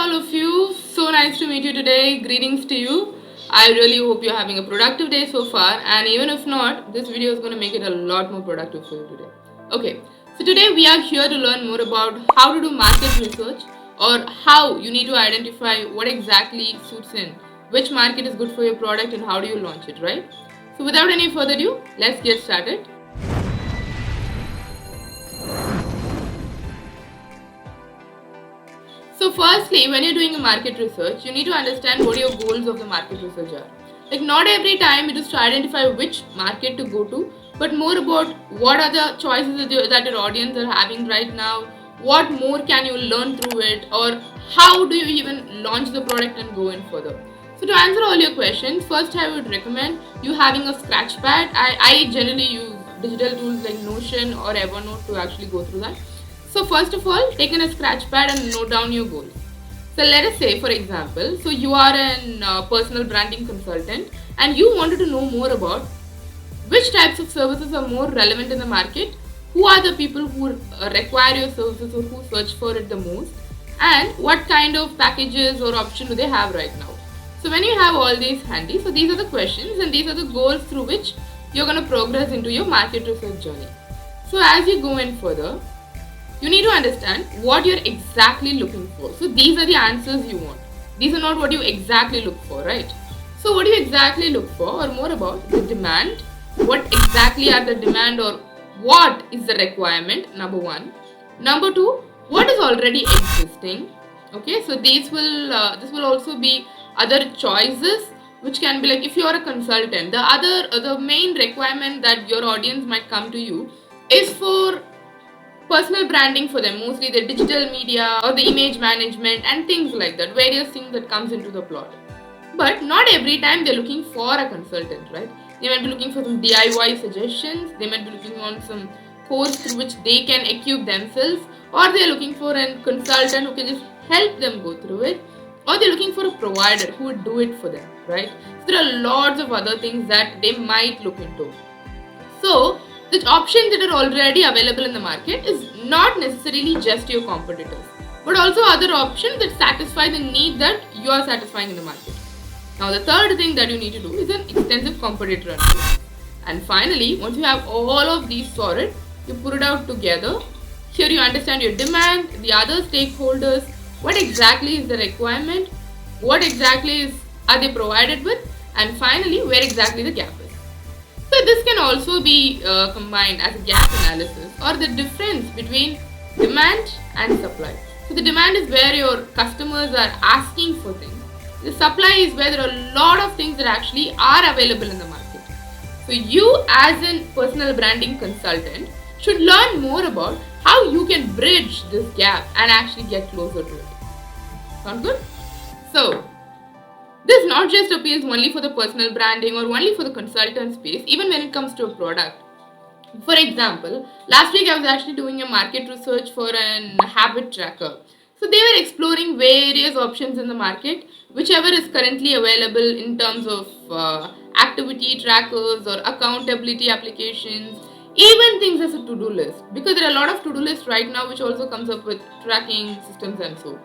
all of you. So nice to meet you today. Greetings to you. I really hope you're having a productive day so far, and even if not, this video is going to make it a lot more productive for you today. Okay, so today we are here to learn more about how to do market research, or how you need to identify what exactly suits in, which market is good for your product, and how do you launch it, right? So without any further ado, let's get started. So firstly, when you're doing a market research, you need to understand what your goals of the market research are. Like, not every time it is to identify which market to go to, but more about what are the choices that your audience are having right now, what more can you learn through it, or how do you even launch the product and go in further. So to answer all your questions, first I would recommend you having a scratch pad. I generally use digital tools like Notion or Evernote to actually go through that. So first of all, take in a scratch pad and note down your goals. So let us say, for example, so you are a personal branding consultant and you wanted to know more about which types of services are more relevant in the market, who are the people who require your services or who search for it the most, and what kind of packages or option do they have right now. So when you have all these handy, so these are the questions and these are the goals through which you're going to progress into your market research journey. So as you go in further, you need to understand what you're exactly looking for. So these are the answers you want. These are not what you exactly look for, right? So what do you exactly look for, or more about the demand? What exactly are the demand, or what is the requirement? Number one. Number two, what is already existing? Okay, so this will also be other choices, which can be like, if you are a consultant, the main requirement that your audience might come to you is for personal branding for them, mostly the digital media or the image management and things like that, various things that comes into the plot. But not every time they're looking for a consultant, right? They might be looking for some DIY suggestions, they might be looking on some course through which they can equip themselves, or they're looking for a consultant who can just help them go through it, or they're looking for a provider who would do it for them, right? So there are lots of other things that they might look into. So the options that are already available in the market is not necessarily just your competitors, but also other options that satisfy the need that you are satisfying in the market. Now the third thing that you need to do is an extensive competitor analysis. And finally, once you have all of these sorted, you put it out together. Here you understand your demand, the other stakeholders, what exactly is the requirement, what exactly are they provided with, and finally where exactly the gap is. So this can also be combined as a gap analysis, or the difference between demand and supply. So the demand is where your customers are asking for things. The supply is where there are a lot of things that actually are available in the market. So you, as a personal branding consultant, should learn more about how you can bridge this gap and actually get closer to it. Sound good? So this not just appeals only for the personal branding or only for the consultant space, even when it comes to a product. For example, last week I was actually doing a market research for a habit tracker. So they were exploring various options in the market, whichever is currently available in terms of activity trackers or accountability applications, even things as a to-do list, because there are a lot of to-do lists right now which also comes up with tracking systems and so.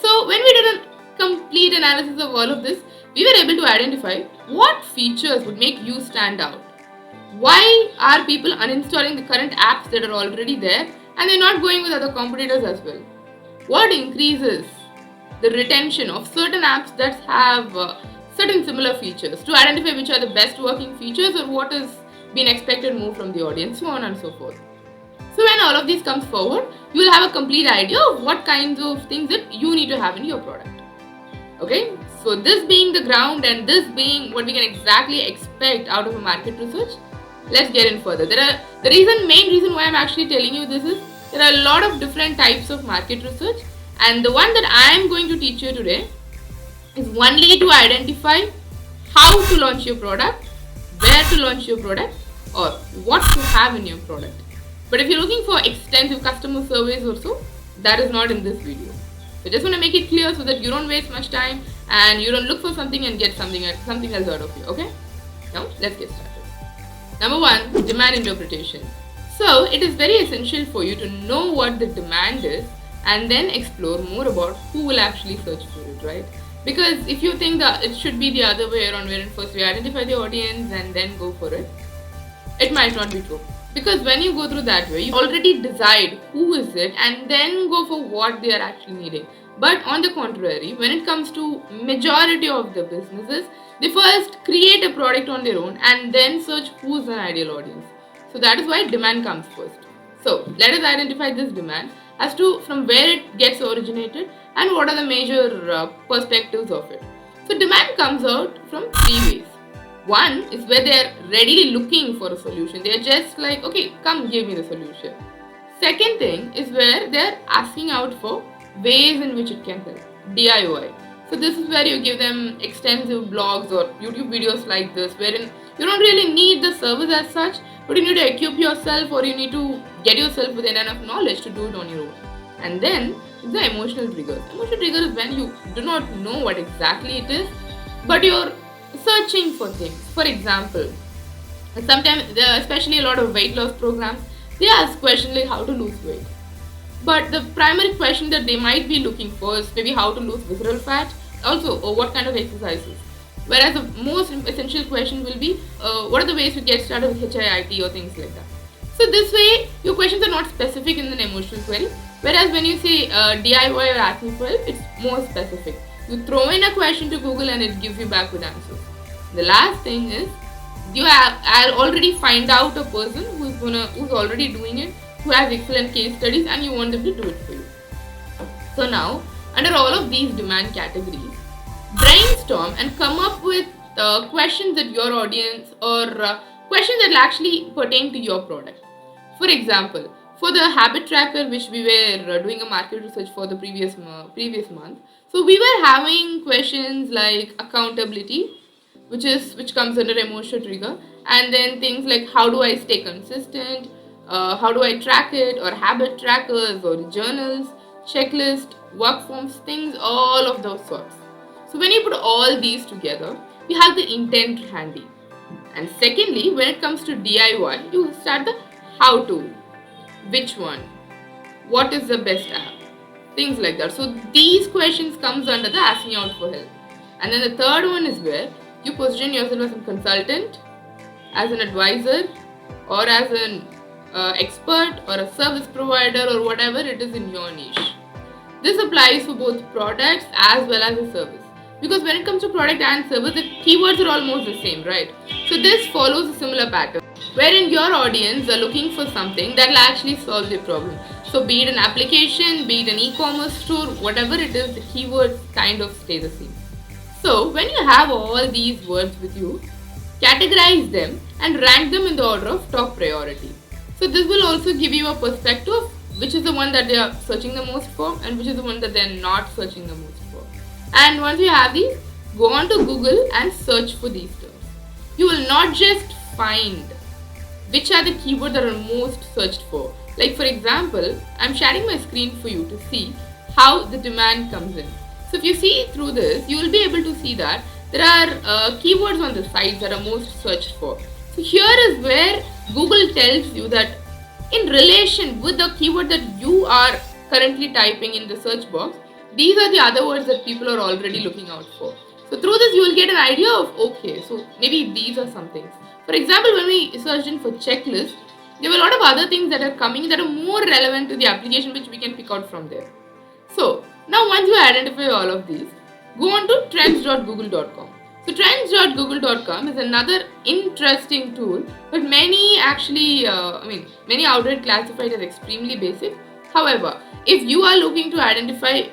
So when we did a complete analysis of all of this, we were able to identify what features would make you stand out. Why are people uninstalling the current apps that are already there and they're not going with other competitors as well? What increases the retention of certain apps that have certain similar features, to identify which are the best working features or what is being expected more from the audience, so on and so forth. So when all of these comes forward, you will have a complete idea of what kinds of things that you need to have in your product. Okay, so this being the ground and this being what we can exactly expect out of a market research, let's get in further. Main reason why I'm actually telling you this is there are a lot of different types of market research, and the one that I am going to teach you today is only to identify how to launch your product, where to launch your product, or what to have in your product. But if you're looking for extensive customer surveys or so, that is not in this video. So just want to make it clear so that you don't waste much time and you don't look for something and get something else out of you. Okay? Now let's get started. Number one, demand interpretation. So it is very essential for you to know what the demand is and then explore more about who will actually search for it, right? Because if you think that it should be the other way around, wherein first we identify the audience and then go for it, it might not be true. Because when you go through that way, you already decide who is it and then go for what they are actually needing. But on the contrary, when it comes to majority of the businesses, they first create a product on their own and then search who's an ideal audience. So that is why demand comes first. So let us identify this demand as to from where it gets originated and what are the major perspectives of it. So demand comes out from three ways. One is where they are readily looking for a solution. They are just like, okay, come give me the solution. Second thing is where they are asking out for ways in which it can help. DIY. So this is where you give them extensive blogs or YouTube videos like this, wherein you don't really need the service as such, but you need to equip yourself or you need to get yourself with enough knowledge to do it on your own. And then the emotional triggers. Emotional trigger is when you do not know what exactly it is, but you're searching for things. For example, sometimes, especially a lot of weight loss programs, they ask questions like how to lose weight. But the primary question that they might be looking for is maybe how to lose visceral fat, also, or what kind of exercises. Whereas the most essential question will be what are the ways to get started with HIIT or things like that. So this way, your questions are not specific in an emotional query. Whereas when you say DIY or asking for help, it's more specific. You throw in a question to Google and it gives you back with answers. The last thing is I'll already find out a person who's already doing it, who has excellent case studies, and you want them to do it for you. So now, under all of these demand categories, brainstorm and come up with questions that your audience or questions that will actually pertain to your product. For example, for the habit tracker, which we were doing a market research for the previous month, so we were having questions like accountability, which comes under emotional trigger, and then things like how do I stay consistent, how do I track it, or habit trackers or journals, checklist, work forms, things, all of those sorts. So when you put all these together, you have the intent handy. And secondly, when it comes to DIY, you start the how to, which one, what is the best app, things like that. So these questions comes under the asking out for help. And then the third one is where you position yourself as a consultant, as an advisor, or as an expert or a service provider or whatever it is in your niche. This applies for both products as well as a service. Because when it comes to product and service, the keywords are almost the same, right? So this follows a similar pattern, wherein your audience are looking for something that will actually solve their problem. So be it an application, be it an e-commerce store, whatever it is, the keywords kind of stay the same. So when you have all these words with you, categorize them and rank them in the order of top priority. So this will also give you a perspective of which is the one that they are searching the most for and which is the one that they are not searching the most for. And once you have these, go on to Google and search for these terms. You will not just find which are the keywords that are most searched for. Like for example, I'm sharing my screen for you to see how the demand comes in. So if you see through this, you will be able to see that there are keywords on the sites that are most searched for. So here is where Google tells you that in relation with the keyword that you are currently typing in the search box, these are the other words that people are already looking out for. So through this you will get an idea of, okay, so maybe these are some things. For example, when we searched in for checklist, there were a lot of other things that are coming that are more relevant to the application, which we can pick out from there. So now once you identify all of these, go on to trends.google.com. So trends.google.com is another interesting tool, but many actually, many outright classify it as extremely basic. However, if you are looking to identify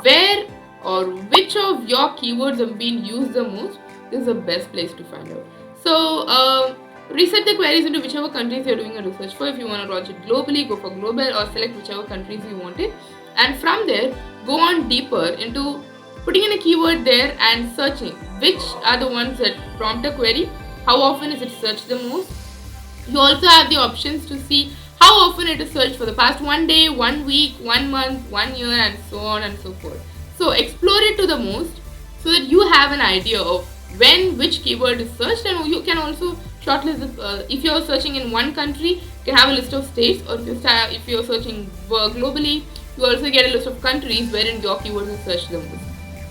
where or which of your keywords have been used the most, this is the best place to find out. So reset the queries into whichever countries you're doing a research for. If you want to launch it globally, go for global or select whichever countries you want it. And from there, go on deeper into putting in a keyword there and searching which are the ones that prompt a query, how often is it searched the most. You also have the options to see how often it is searched for the past 1 day, 1 week, 1 month, 1 year, and so on and so forth. So explore it to the most so that you have an idea of when which keyword is searched, and you can also shortlist this. If you're searching in one country, you can have a list of states, or if you're searching globally, You also get a list of countries wherein your keywords are searched the most.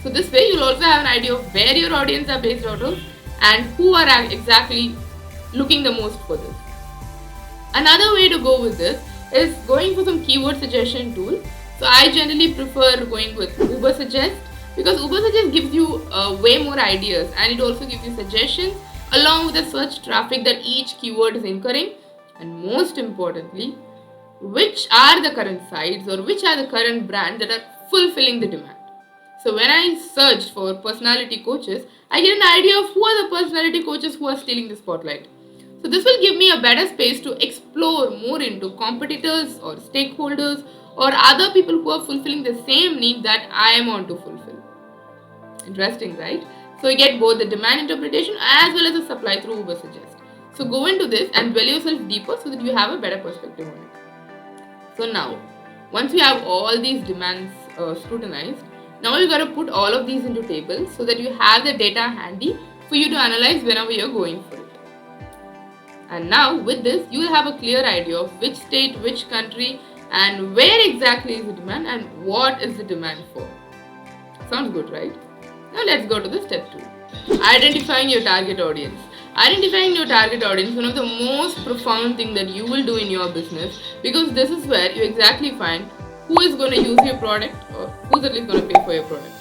So this way you'll also have an idea of where your audience are based out of and who are exactly looking the most for this. Another way to go with this is going for some keyword suggestion tool. So I generally prefer going with Uber Suggest because Uber Suggest gives you way more ideas and it also gives you suggestions along with the search traffic that each keyword is incurring, and most importantly, which are the current sites or which are the current brands that are fulfilling the demand. So when I searched for personality coaches, I get an idea of who are the personality coaches who are stealing the spotlight. So this will give me a better space to explore more into competitors or stakeholders or other people who are fulfilling the same need that I am on to fulfill. Interesting, right? So you get both the demand interpretation as well as the supply through Uber Suggest. So go into this and dwell yourself deeper so that you have a better perspective on it. So now, once you have all these demands scrutinized, now you got to put all of these into tables so that you have the data handy for you to analyze whenever you're going for it. And now with this, you will have a clear idea of which state, which country, and where exactly is the demand and what is the demand for. Sounds good, right? Now let's go to the step 2. Identifying your target audience. Identifying your target audience is one of the most profound things that you will do in your business because this is where you exactly find who is going to use your product or who's at least going to pay for your product.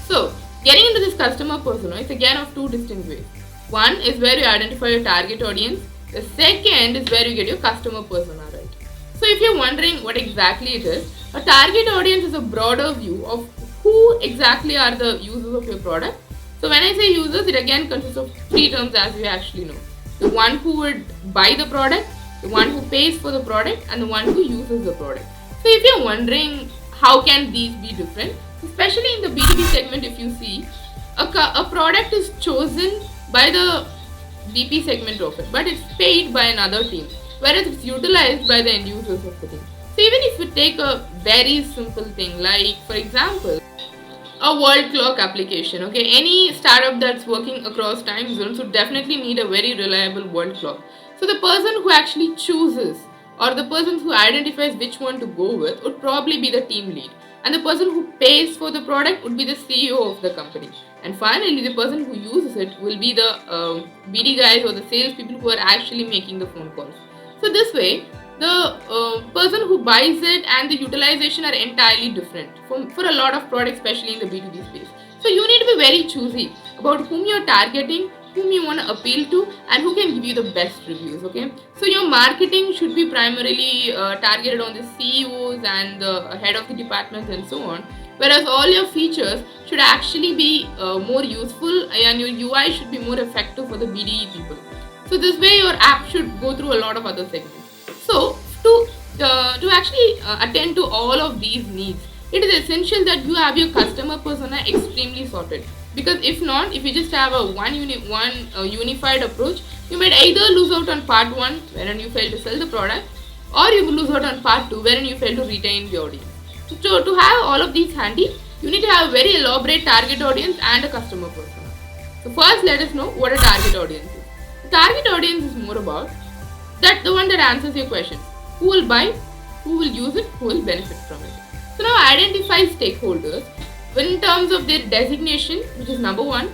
So, getting into this customer persona is again of two distinct ways. One is where you identify your target audience. The second is where you get your customer persona right. So if you're wondering what exactly it is, a target audience is a broader view of who exactly are the users of your product. So when I say users, it again consists of three terms as we actually know. The one who would buy the product, the one who pays for the product, and the one who uses the product. So if you're wondering how can these be different, especially in the B2B segment, if you see, a product is chosen by the BP segment of it, but it's paid by another team, whereas it's utilized by the end users of the team. So even if you take a very simple thing like, for example, a world clock application, okay, any startup that's working across time zones would definitely need a very reliable world clock. So the person who actually chooses or the person who identifies which one to go with would probably be the team lead, and the person who pays for the product would be the CEO of the company, and finally the person who uses it will be the BD guys or the sales people who are actually making the phone calls. So this way the person who buys it and the utilization are entirely different for a lot of products, especially in the B2B space. So you need to be very choosy about whom you're targeting, whom you want to appeal to, and who can give you the best reviews. Okay, so your marketing should be primarily targeted on the CEOs and the head of the departments and so on, whereas all your features should actually be more useful and your UI should be more effective for the BDE people. So this way your app should go through a lot of other segments. So to actually attend to all of these needs, it is essential that you have your customer persona extremely sorted. Because if not, if you just have a unified approach, you might either lose out on part 1 wherein you fail to sell the product, or you will lose out on part 2 wherein you fail to retain the audience. So to have all of these handy, you need to have a very elaborate target audience and a customer persona. So first let us know what a target audience is. The target audience is more about that the one that answers your questions. Who will buy, who will use it, who will benefit from it. So now identify stakeholders in terms of their designation, which is number 1.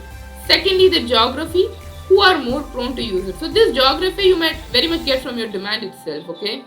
Secondly, the geography, who are more prone to use it. So this geography you might very much get from your demand itself, okay.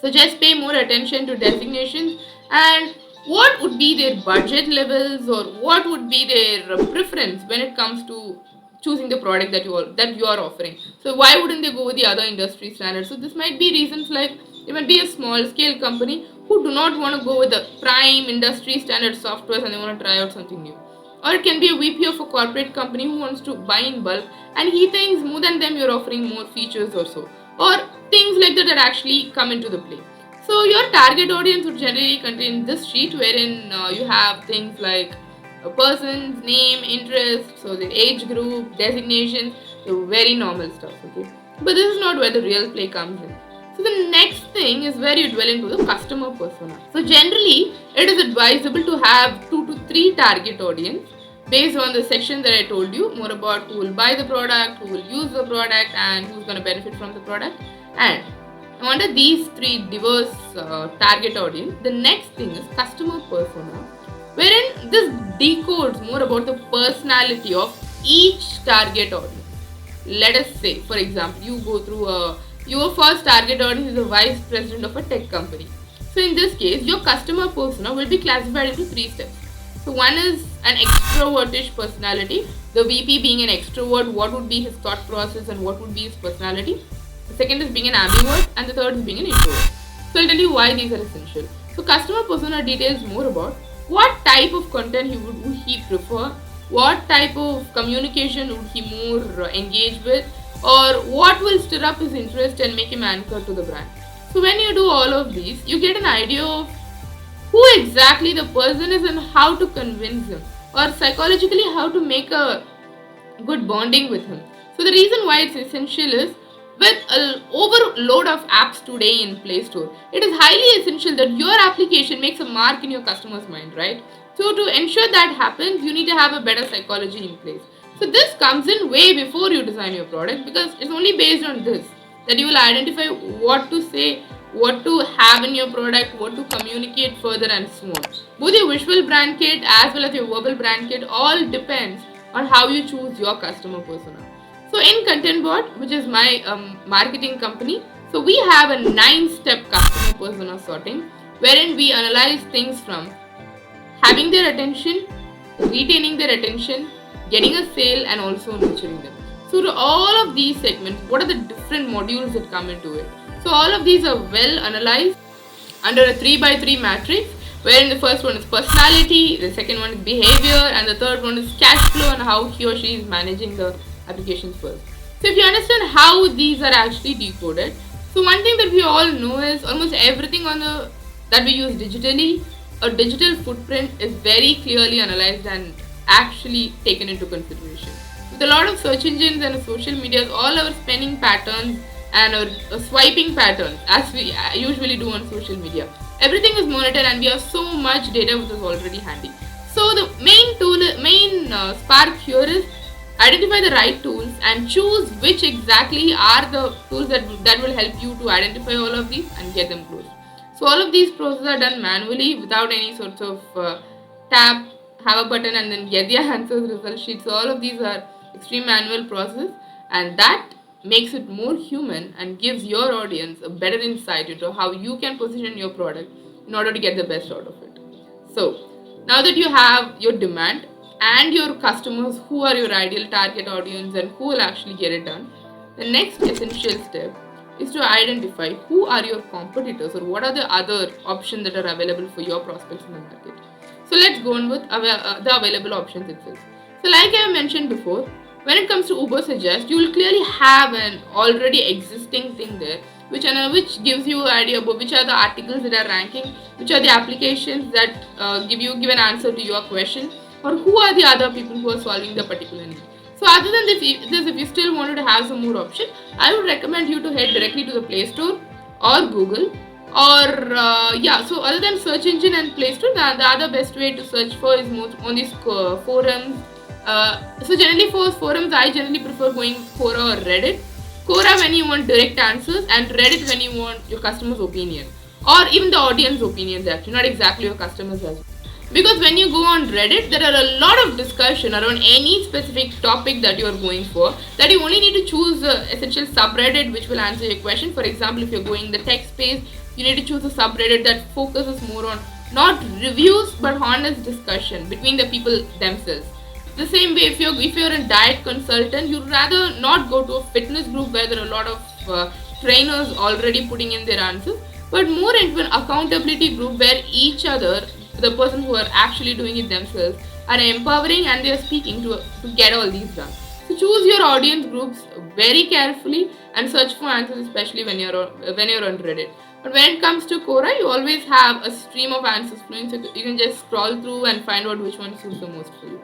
So just pay more attention to designations and what would be their budget levels or what would be their preference when it comes to choosing the product that you are offering. So why wouldn't they go with the other industry standards? So this might be reasons like it might be a small scale company who do not want to go with the prime industry standard software and they want to try out something new. Or it can be a VP of a corporate company who wants to buy in bulk and he thinks more than them you're offering more features or so. Or things like that actually come into the play. So your target audience would generally contain this sheet wherein you have things like a person's name, interest, so the age group, designations, the very normal stuff, okay. But this is not where the real play comes in. So the next thing is where you dwell into the customer persona. So generally, it is advisable to have 2 to 3 target audience based on the section that I told you, more about who will buy the product, who will use the product, and who's going to benefit from the product. And Now, under these three diverse target audience, the next thing is customer persona, wherein this decodes more about the personality of each target audience. Let us say, for example, you go through your first target audience is a vice president of a tech company. So in this case, your customer persona will be classified into three steps. So one is an extrovertish personality. The VP being an extrovert, what would be his thought process and what would be his personality? The second is being an ambivert, and the third is being an introvert. So I'll tell you why these are essential. So customer persona details more about what type of content would he prefer, what type of communication would he more engage with, or what will stir up his interest and make him anchor to the brand. So when you do all of these, you get an idea of who exactly the person is and how to convince him, or psychologically how to make a good bonding with him. So the reason why it's essential is with an overload of apps today in Play Store, it is highly essential that your application makes a mark in your customer's mind, right? So to ensure that happens, you need to have a better psychology in place. So this comes in way before you design your product, because it's only based on this that you will identify what to say, what to have in your product, what to communicate further, and so on. Both your visual brand kit as well as your verbal brand kit all depends on how you choose your customer persona. So in Content Bot, which is my marketing company, so we have a 9-step customer persona sorting, wherein we analyze things from having their attention, retaining their attention, getting a sale, and also nurturing them. So to all of these segments, what are the different modules that come into it? So all of these are well analyzed under a 3x3 matrix, wherein the first one is personality, the second one is behavior, and the third one is cash flow and how he or she is managing the applications first. So if you understand how these are actually decoded, so one thing that we all know is almost everything on the that we use digitally, a digital footprint is very clearly analyzed and actually taken into consideration. With a lot of search engines and social media, all our spending patterns and our swiping patterns, as we usually do on social media, everything is monitored and we have so much data which is already handy. So the main spark here is identify the right tools and choose which exactly are the tools that will help you to identify all of these and get them closed. So all of these processes are done manually without any sorts of tap, have a button and then get the answers result sheet. So all of these are extreme manual process, and that makes it more human and gives your audience a better insight into how you can position your product in order to get the best out of it. So now that you have your demand and your customers, who are your ideal target audience and who will actually get it done, the next essential step is to identify who are your competitors or what are the other options that are available for your prospects in the market. So let's go on with the available options itself. So like I mentioned before, when it comes to Uber Suggest, you will clearly have an already existing thing there, which gives you an idea about which are the articles that are ranking, which are the applications that give an answer to your question, or who are the other people who are solving the particular need. So other than this, if you still wanted to have some more option, I would recommend you to head directly to the Play Store or Google, or so other than search engine and Play Store, the other best way to search for is more on these forums. So generally for forums, I generally prefer going Quora or Reddit. Quora when you want direct answers, and Reddit when you want your customer's opinion, or even the audience opinions actually, not exactly your customers as well. Because when you go on Reddit, there are a lot of discussion around any specific topic that you are going for, that you only need to choose a essential subreddit which will answer your question. For example, if you're going in the tech space, you need to choose a subreddit that focuses more on not reviews but honest discussion between the people themselves. The same way, if you're a diet consultant, you'd rather not go to a fitness group where there are a lot of trainers already putting in their answers, but more into an accountability group where each other, the person who are actually doing it themselves, are empowering and they are speaking to get all these done. So choose your audience groups very carefully and search for answers, especially when you're on Reddit. But when it comes to Quora, you always have a stream of answers flowing, so you can just scroll through and find out which one suits the most for you.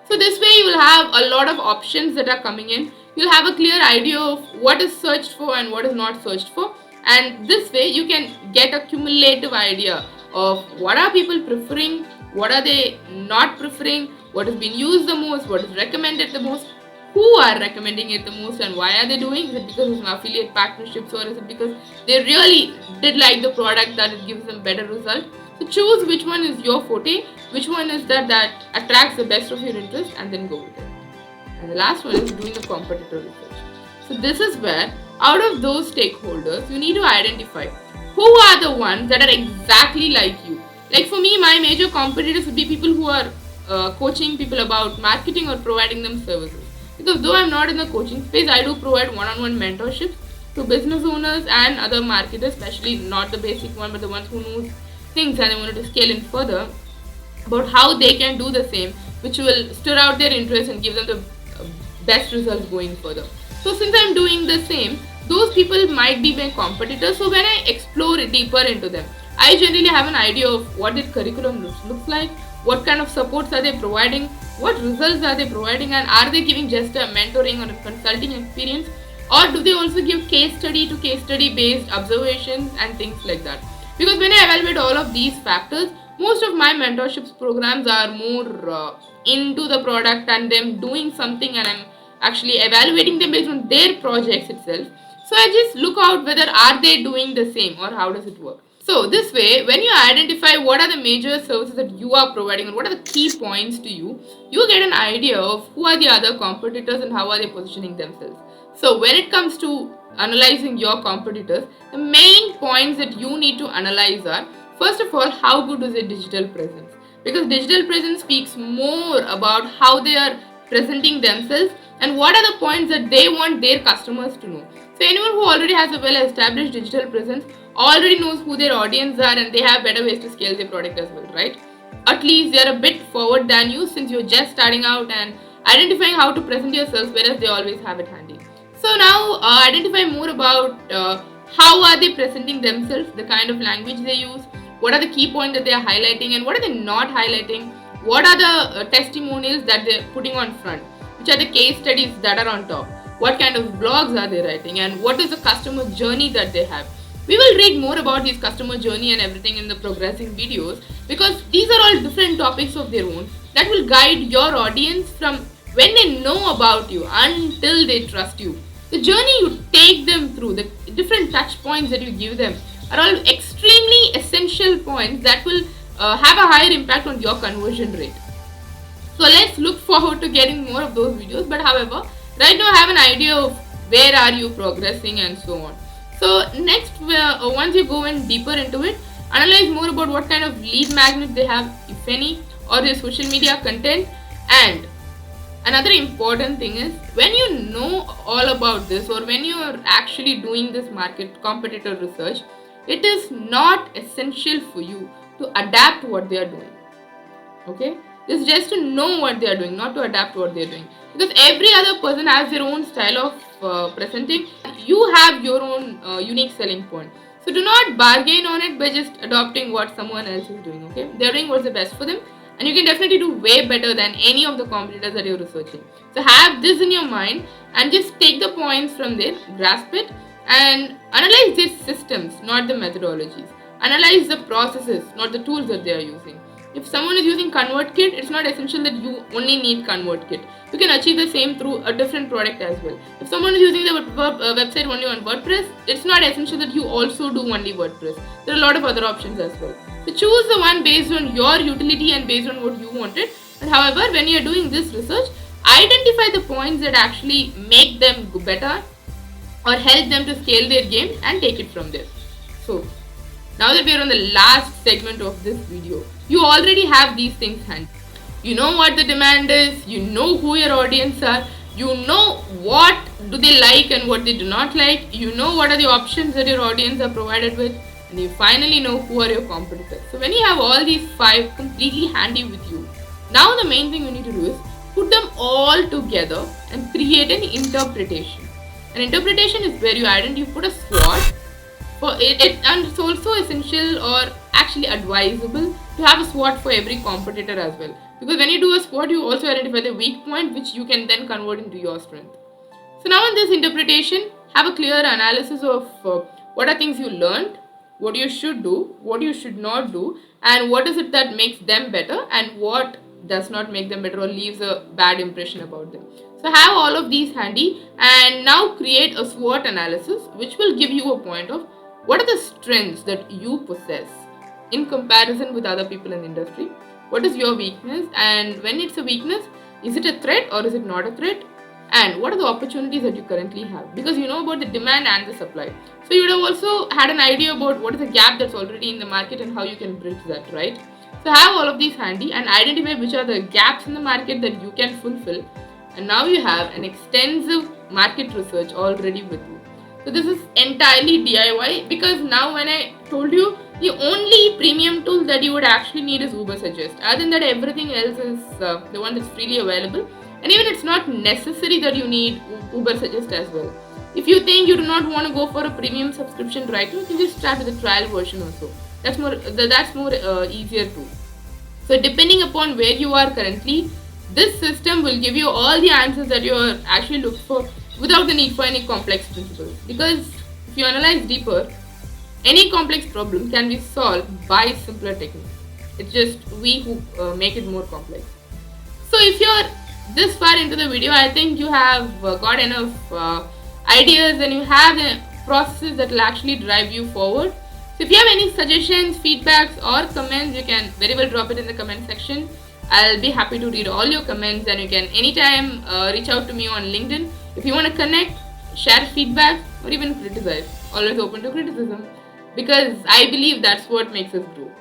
So this way you will have a lot of options that are coming in. You'll have a clear idea of what is searched for and what is not searched for. And this way you can get a cumulative idea of what are people preferring, what are they not preferring, what is being used the most, what is recommended the most. who are recommending it the most and why are they doing? Is it because of some affiliate partnerships, or is it because they really did like the product that it gives them better result? So choose which one is your forte, which one is that attracts the best of your interest, and then go with it. And the last one is doing the competitor research. So this is where, out of those stakeholders, you need to identify who are the ones that are exactly like you. Like for me, my major competitors would be people who are coaching people about marketing or providing them services. Because though I'm not in the coaching space, I do provide one-on-one mentorships to business owners and other marketers, especially not the basic one, but the ones who know things and they wanted to scale in further, about how they can do the same, which will stir out their interest and give them the best results going further. So since I'm doing the same, those people might be my competitors. So when I explore deeper into them, I generally have an idea of what their curriculum looks like, what kind of supports are they providing, what results are they providing, and are they giving just a mentoring or a consulting experience, or do they also give case study to case study based observations and things like that. Because when I evaluate all of these factors, most of my mentorships programs are more into the product and them doing something, and I'm actually evaluating them based on their projects itself. So I just look out whether are they doing the same or how does it work. So this way, when you identify what are the major services that you are providing and what are the key points to you, you get an idea of who are the other competitors and how are they positioning themselves. So when it comes to analyzing your competitors, the main points that you need to analyze are, first of all, how good is their digital presence? Because digital presence speaks more about how they are presenting themselves and what are the points that they want their customers to know. So anyone who already has a well established digital presence already knows who their audience are and they have better ways to scale their product as well, right? At least they are a bit forward than you since you're just starting out and identifying how to present yourself, whereas they always have it handy. So now identify more about how are they presenting themselves, the kind of language they use, what are the key points that they are highlighting and what are they not highlighting, what are the testimonials that they're putting on front, which are the case studies that are on top, what kind of blogs are they writing, and what is the customer journey that they have. We will read more about this customer journey and everything in the progressing videos, because these are all different topics of their own that will guide your audience from when they know about you until they trust you. The journey you take them through, the different touch points that you give them, are all extremely essential points that will have a higher impact on your conversion rate. So let's look forward to getting more of those videos. But however, right now I have an idea of where are you progressing and so on. So next, once you go in deeper into it, analyze more about what kind of lead magnet they have, if any, or their social media content. And another important thing is, when you know all about this or when you are actually doing this market competitor research, it is not essential for you to adapt what they are doing. Okay, it's just to know what they are doing, not to adapt what they are doing, because every other person has their own style of presenting. You have your own unique selling point, so do not bargain on it by just adopting what someone else is doing. Okay, they're doing what's the best for them, and you can definitely do way better than any of the competitors that you're researching. So have this in your mind and just take the points from there, grasp it, and analyze these systems, not the methodologies. Analyze the processes, not the tools that they are using. If someone is using ConvertKit, it's not essential that you only need ConvertKit. You can achieve the same through a different product as well. If someone is using the website only on WordPress, it's not essential that you also do only WordPress. There are a lot of other options as well. So choose the one based on your utility and based on what you wanted. And however, when you are doing this research, identify the points that actually make them better or help them to scale their game and take it from there. So now that we are on the last segment of this video, you already have these things handy. You know what the demand is, you know who your audience are, you know what do they like and what they do not like, you know what are the options that your audience are provided with, and you finally know who are your competitors. So when you have all these 5 completely handy with you, now the main thing you need to do is put them all together and create an interpretation. An interpretation is where you put a SWOT. For it, and it's also essential or actually advisable to have a SWOT for every competitor as well. Because when you do a SWOT, you also identify the weak point, which you can then convert into your strength. So now in this interpretation, have a clear analysis of what are things you learned, what you should do, what you should not do, and what is it that makes them better, and what does not make them better or leaves a bad impression about them. So have all of these handy, and now create a SWOT analysis which will give you a point of what are the strengths that you possess in comparison with other people in the industry. What is your weakness, and when it's a weakness, is it a threat or is it not a threat? And what are the opportunities that you currently have, because you know about the demand and the supply. So you would have also had an idea about what is the gap that's already in the market and how you can bridge that, right? So have all of these handy and identify which are the gaps in the market that you can fulfill. And now you have an extensive market research already with you. So this is entirely DIY, because now when I told you, the only premium tool that you would actually need is Uber Suggest. Other than that, everything else is the one that's freely available. And even it's not necessary that you need Uber Suggest as well. If you think you do not want to go for a premium subscription right now, you can just start with the trial version also. That's more easier too. So depending upon where you are currently, this system will give you all the answers that you are actually looking for without the need for any complex principles. Because if you analyze deeper, any complex problem can be solved by simpler techniques. It's just we who make it more complex. So if you're this far into the video, I think you have got enough ideas and you have the processes that will actually drive you forward. So if you have any suggestions, feedbacks or comments, you can very well drop it in the comment section. I'll be happy to read all your comments, and you can anytime reach out to me on LinkedIn. If you want to connect, share feedback or even criticize, always open to criticism, because I believe that's what makes us grow.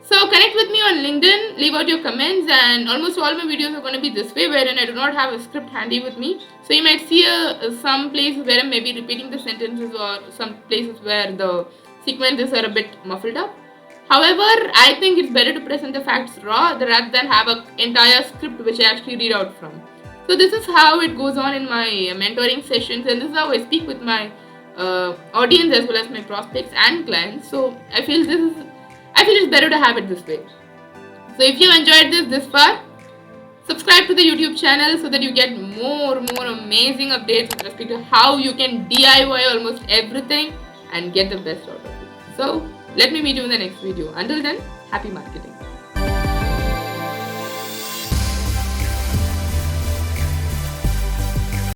So connect with me on LinkedIn, leave out your comments, and almost all my videos are going to be this way, wherein I do not have a script handy with me. So you might see some places where I'm maybe repeating the sentences, or some places where the sequences are a bit muffled up. However, I think it's better to present the facts raw rather than have an entire script which I actually read out from. So this is how it goes on in my mentoring sessions, and this is how I speak with my audience as well as my prospects and clients. So I feel it's better to have it this way. So if you enjoyed this far, subscribe to the YouTube channel so that you get more amazing updates with respect to how you can DIY almost everything and get the best out of it. So let me meet you in the next video. Until then, happy marketing.